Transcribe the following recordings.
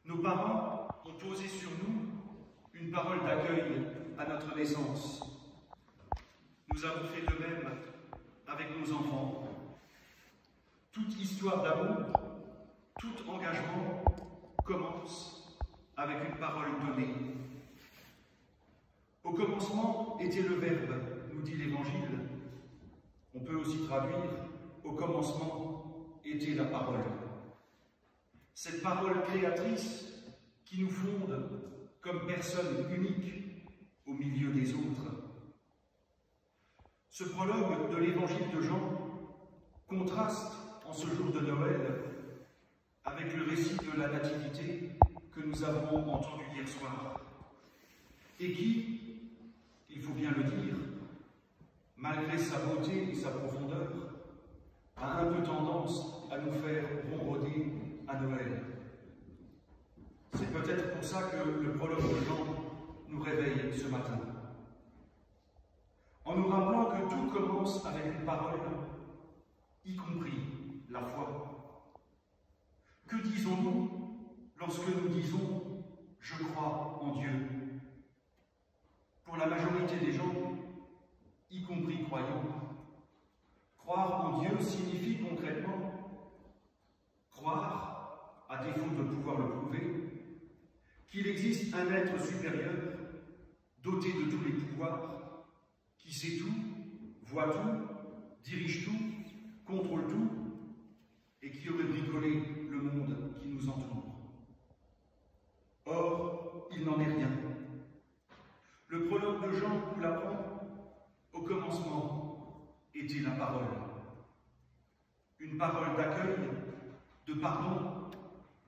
Nos parents ont posé sur nous une parole d'accueil à notre naissance. Nous avons fait de même avec nos enfants. Toute histoire d'amour, tout engagement commence avec une parole donnée. Au commencement était le Verbe, nous dit l'Évangile. On peut aussi traduire « au commencement était la parole ». Cette parole créatrice qui nous fonde comme personne unique au milieu des autres. Ce prologue de l'Évangile de Jean contraste en ce jour de Noël avec le récit de la Nativité que nous avons entendu hier soir et qui, il faut bien le dire, malgré sa beauté et sa profondeur, a un peu tendance à nous faire ronronner à Noël. C'est peut-être pour ça que le prologue de Jean nous réveille ce matin, en nous rappelant que tout commence avec une parole, y compris la foi. Que disons-nous lorsque nous disons « je crois en Dieu » ? Pour la majorité des gens, y compris croyants, croire en Dieu signifie concrètement croire, à défaut de pouvoir le prouver, qu'il existe un être supérieur, doté de tous les pouvoirs, qui sait tout, voit tout, dirige tout, contrôle tout, et qui aurait bricolé le monde qui nous entoure. Or, il n'en est rien. Le prologue de Jean nous l'apprend. Au commencement était la parole. Une parole d'accueil, de pardon,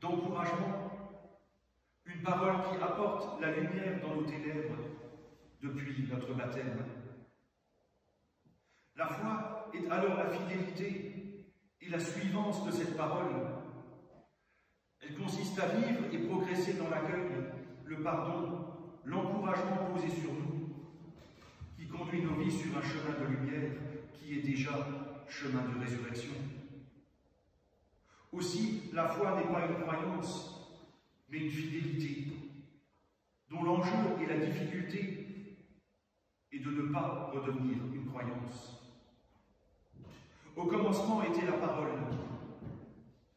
d'encouragement. Une parole qui apporte la lumière dans nos ténèbres depuis notre baptême. La foi est alors la fidélité et la suivance de cette parole. Elle consiste à vivre et progresser dans l'accueil, le pardon, l'encouragement posé sur nous, qui conduit nos vies sur un chemin de lumière qui est déjà chemin de résurrection. Aussi, la foi n'est pas une croyance, mais une fidélité, dont l'enjeu et la difficulté est de ne pas redevenir une croyance. Au commencement était la parole,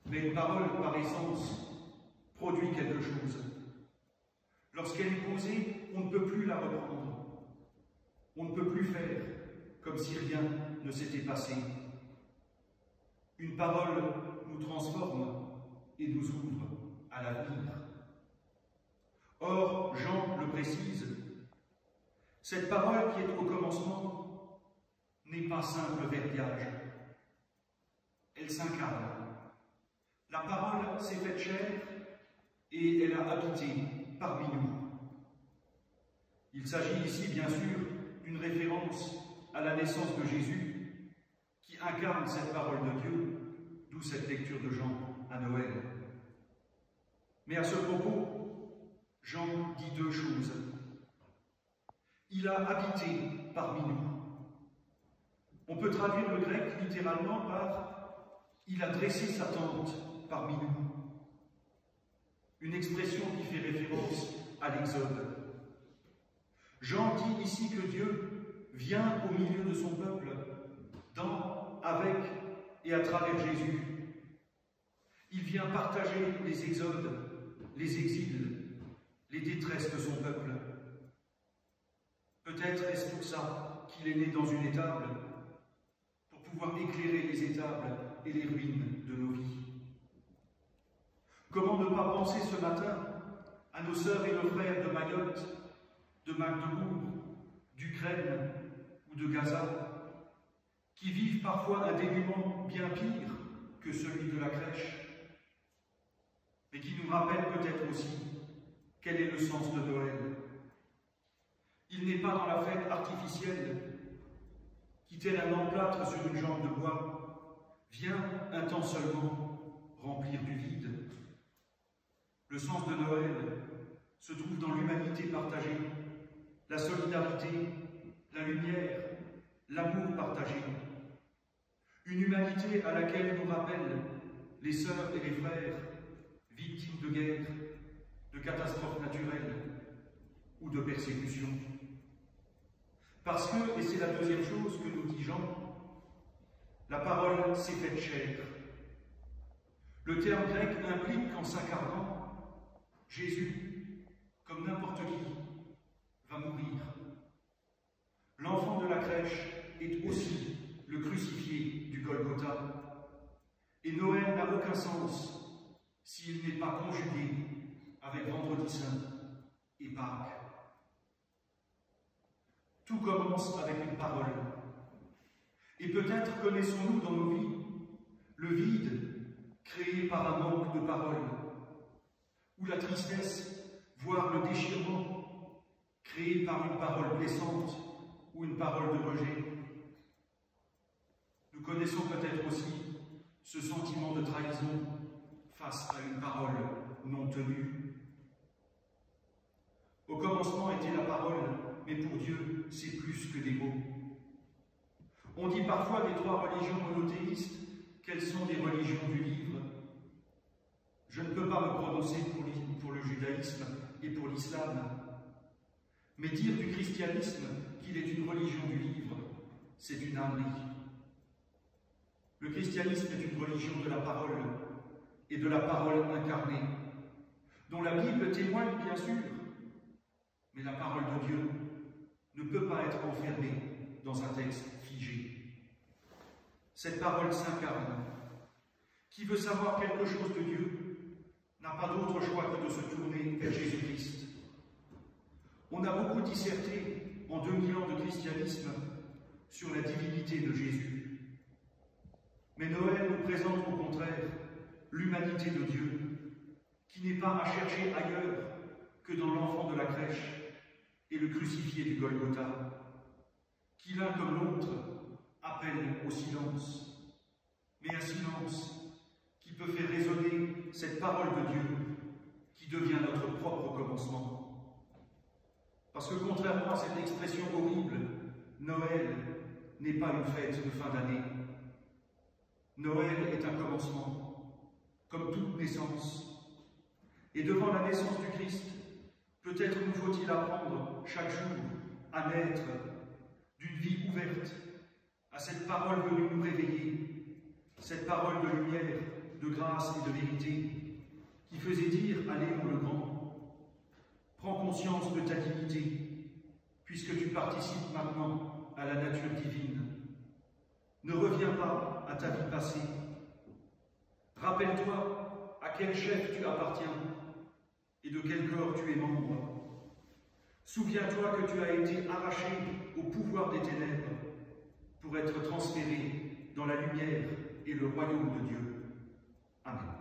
mais une parole, par essence, produit quelque chose. Lorsqu'elle est posée, on ne peut plus la reprendre. On ne peut plus faire comme si rien ne s'était passé. Une parole nous transforme et nous ouvre à l'avenir. Or, Jean le précise, cette parole qui est au commencement n'est pas simple verbiage. Elle s'incarne. La parole s'est faite chair et elle a habité parmi nous. Il s'agit ici, bien sûr, d'une référence à la naissance de Jésus, qui incarne cette parole de Dieu, d'où cette lecture de Jean à Noël. Mais à ce propos, Jean dit deux choses. Il a habité parmi nous. On peut traduire le grec littéralement par « il a dressé sa tente parmi nous ». Une expression qui fait référence à l'Exode. Jean dit ici que Dieu vient au milieu de son peuple, dans, avec et à travers Jésus. Il vient partager les exodes, les exils, les détresses de son peuple. Peut-être est-ce pour ça qu'il est né dans une étable, pour pouvoir éclairer les étables et les ruines de nos vies. Comment ne pas penser ce matin à nos sœurs et nos frères de Mayotte, de Magdebourg, d'Ukraine ou de Gaza, qui vivent parfois un dénuement bien pire que celui de la crèche, mais qui nous rappellent peut-être aussi quel est le sens de Noël. Il n'est pas dans la fête artificielle qui, tel un emplâtre sur une jambe de bois, vient un temps seulement remplir du vide. Le sens de Noël se trouve dans l'humanité partagée, la solidarité, la lumière, l'amour partagé. Une humanité à laquelle nous rappellent les sœurs et les frères, victimes de guerre, catastrophes naturelles ou de persécutions. Parce que, et c'est la deuxième chose que nous dit Jean, la parole s'est faite chair. Le terme grec implique qu'en s'incarnant, Jésus, comme n'importe qui, va mourir. L'enfant de la crèche est aussi le crucifié du Golgotha. Et Noël n'a aucun sens s'il n'est pas conjugué avec Vendredi Saint et Pâques. Tout commence avec une parole. Et peut-être connaissons-nous dans nos vies le vide créé par un manque de parole, ou la tristesse, voire le déchirement créé par une parole blessante ou une parole de rejet. Nous connaissons peut-être aussi ce sentiment de trahison face à une parole non tenue. Au commencement était la parole, mais pour Dieu, c'est plus que des mots. On dit parfois des trois religions monothéistes qu'elles sont des religions du livre. Je ne peux pas me prononcer pour le judaïsme et pour l'islam, mais dire du christianisme qu'il est une religion du livre, c'est une ânerie. Le christianisme est une religion de la parole et de la parole incarnée, dont la Bible témoigne bien sûr, mais la parole de Dieu ne peut pas être enfermée dans un texte figé. Cette parole s'incarne. Qui veut savoir quelque chose de Dieu n'a pas d'autre choix que de se tourner vers Jésus-Christ. On a beaucoup disserté en 2000 ans de christianisme sur la divinité de Jésus. Mais Noël nous présente au contraire l'humanité de Dieu, qui n'est pas à chercher ailleurs que dans l'enfant de la crèche et le crucifié du Golgotha, qui l'un comme l'autre appelle au silence, mais un silence qui peut faire résonner cette parole de Dieu qui devient notre propre commencement. Parce que contrairement à cette expression horrible, Noël n'est pas une fête de fin d'année. Noël est un commencement, comme toute naissance. Et devant la naissance du Christ, peut-être nous faut-il apprendre chaque jour à naître d'une vie ouverte à cette parole venue nous réveiller, cette parole de lumière, de grâce et de vérité, qui faisait dire à Léon le Grand: prends conscience de ta dignité, puisque tu participes maintenant à la nature divine. Ne reviens pas à ta vie passée. Rappelle-toi à quel chef tu appartiens et de quel corps tu es membre. Souviens-toi que tu as été arraché au pouvoir des ténèbres pour être transféré dans la lumière et le royaume de Dieu. Amen.